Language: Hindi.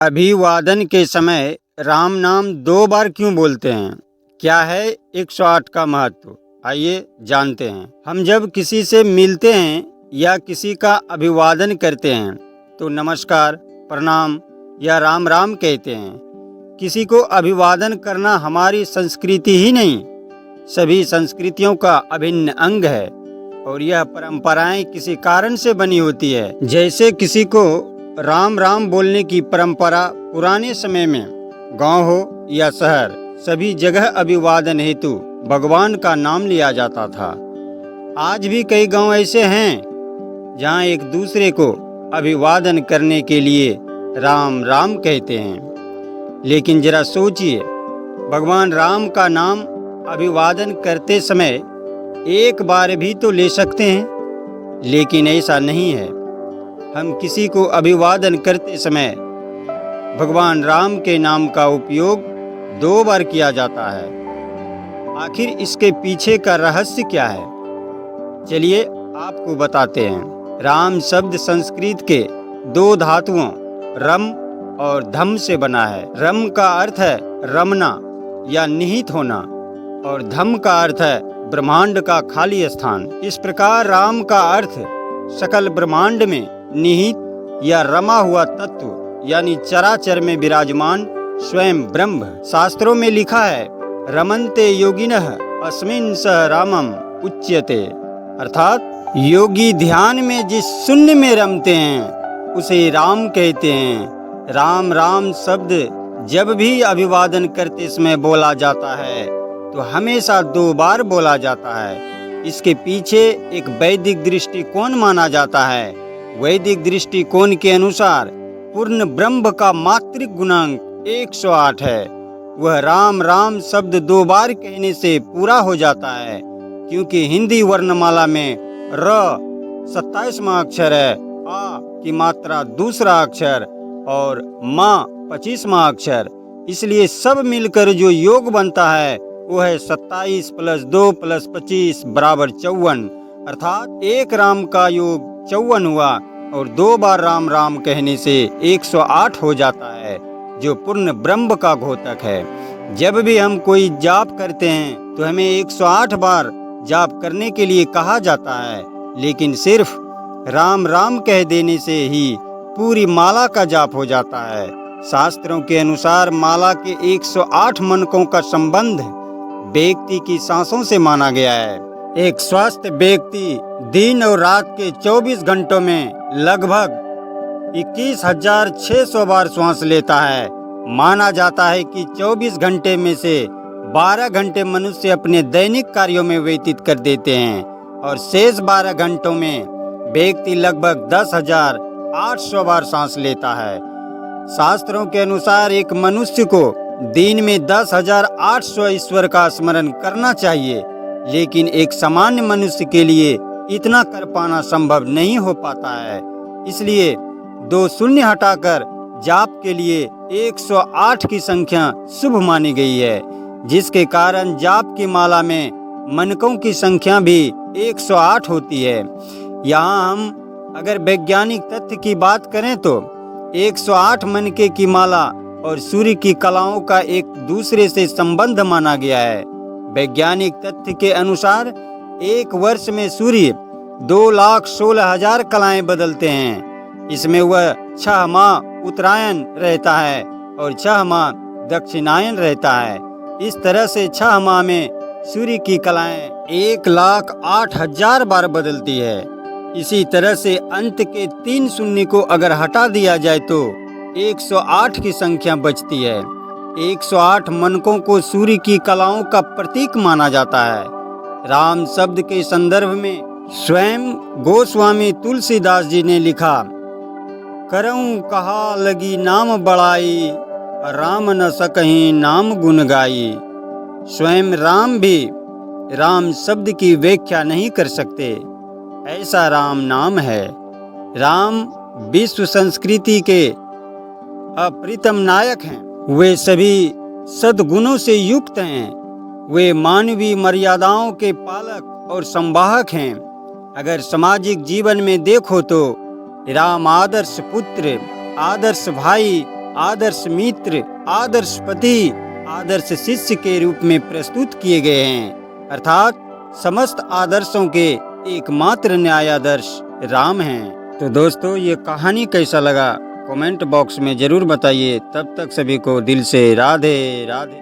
अभिवादन के समय राम नाम 2 बार क्यों बोलते हैं? क्या है 108 का महत्व? आइए जानते हैं। हम जब किसी से मिलते हैं या किसी का अभिवादन करते हैं तो नमस्कार, प्रणाम या राम राम कहते हैं। किसी को अभिवादन करना हमारी संस्कृति ही नहीं, सभी संस्कृतियों का अभिन्न अंग है और यह परंपराएं किसी कारण से बनी होती है। जैसे किसी को राम राम बोलने की परंपरा पुराने समय में गांव हो या शहर, सभी जगह अभिवादन हेतु भगवान का नाम लिया जाता था। आज भी कई गांव ऐसे हैं जहां एक दूसरे को अभिवादन करने के लिए राम राम कहते हैं। लेकिन जरा सोचिए, भगवान राम का नाम अभिवादन करते समय एक बार भी तो ले सकते हैं, लेकिन ऐसा नहीं है। हम किसी को अभिवादन करते समय भगवान राम के नाम का उपयोग 2 बार किया जाता है। आखिर इसके पीछे का रहस्य क्या है? चलिए आपको बताते हैं। राम शब्द संस्कृत के 2 धातुओं रम और धम से बना है। रम का अर्थ है रमना या निहित होना और धम का अर्थ है ब्रह्मांड का खाली स्थान। इस प्रकार राम का अर्थ सकल ब्रह्मांड में निहित या रमा हुआ तत्व यानी चराचर में विराजमान स्वयं ब्रह्म। शास्त्रों में लिखा है रमन्ते योगिनः अस्मिन् सह रामम उच्यते, अर्थात योगी ध्यान में जिस शून्य में रमते हैं उसे राम कहते हैं। राम राम शब्द जब भी अभिवादन करते समय बोला जाता है तो हमेशा 2 बार बोला जाता है। इसके पीछे एक वैदिक दृष्टिकोण माना जाता है। वैदिक दृष्टिकोण के अनुसार पूर्ण ब्रह्म का मात्रिक गुणांक 108 है। वह राम राम शब्द 2 बार कहने से पूरा हो जाता है, क्योंकि हिंदी वर्णमाला में र 27वां अक्षर है, आ की मात्रा दूसरा अक्षर और मा 25वां अक्षर। इसलिए सब मिलकर जो योग बनता है वो है 27 + 2 + 25 = 54, अर्थात एक राम का योग 54 हुआ और 2 बार राम राम कहने से 108 हो जाता है, जो पूर्ण ब्रह्म का घोतक है। जब भी हम कोई जाप करते हैं तो हमें 108 बार जाप करने के लिए कहा जाता है, लेकिन सिर्फ राम राम कह देने से ही पूरी माला का जाप हो जाता है। शास्त्रों के अनुसार माला के 108 मनकों का संबंध व्यक्ति की सांसों से माना गया है। एक स्वस्थ व्यक्ति दिन और रात के 24 घंटों में लगभग 21,600 बार श्वास लेता है। माना जाता है कि 24 घंटे में से 12 घंटे मनुष्य अपने दैनिक कार्यों में व्यतीत कर देते हैं और शेष 12 घंटों में व्यक्ति लगभग 10,800 बार सांस लेता है। शास्त्रों के अनुसार एक मनुष्य को दिन में 10,800 ईश्वर का स्मरण करना चाहिए, लेकिन एक सामान्य मनुष्य के लिए इतना कर पाना संभव नहीं हो पाता है। इसलिए 2 शून्य हटाकर जाप के लिए 108 की संख्या शुभ मानी गई है, जिसके कारण जाप की माला में मनकों की संख्या भी 108 होती है। यहाँ हम अगर वैज्ञानिक तथ्य की बात करें तो 108 मनके की माला और सूर्य की कलाओं का एक दूसरे से संबंध माना गया है। वैज्ञानिक तथ्य के अनुसार एक वर्ष में सूर्य 2,16,000 कलाएं बदलते हैं। इसमें वह 6 माह उत्तरायण रहता है और 6 माह दक्षिणायन रहता है। इस तरह से 6 माह में सूर्य की कलाएं 1,08,000 बार बदलती है। इसी तरह से अंत के 3 शून्य को अगर हटा दिया जाए तो 108 की संख्या बचती है। 108 मनकों को सूर्य की कलाओं का प्रतीक माना जाता है। राम शब्द के संदर्भ में स्वयं गोस्वामी तुलसीदास जी ने लिखा, करऊं कहा लगी नाम बड़ाई, राम न सकहीं नाम गुण गाई। स्वयं राम भी राम शब्द की व्याख्या नहीं कर सकते, ऐसा राम नाम है। राम विश्व संस्कृति के अप्रीतम नायक हैं। वे सभी सद्गुणों से युक्त हैं। वे मानवीय मर्यादाओं के पालक और संवाहक हैं। अगर सामाजिक जीवन में देखो तो राम आदर्श पुत्र, आदर्श भाई आदर्श मित्र, आदर्श पति, आदर्श शिष्य के रूप में प्रस्तुत किए गए हैं। अर्थात समस्त आदर्शों के एकमात्र न्याय आदर्श राम हैं। तो दोस्तों, ये कहानी कैसा लगा कमेंट बॉक्स में जरूर बताइए। तब तक सभी को दिल से राधे राधे।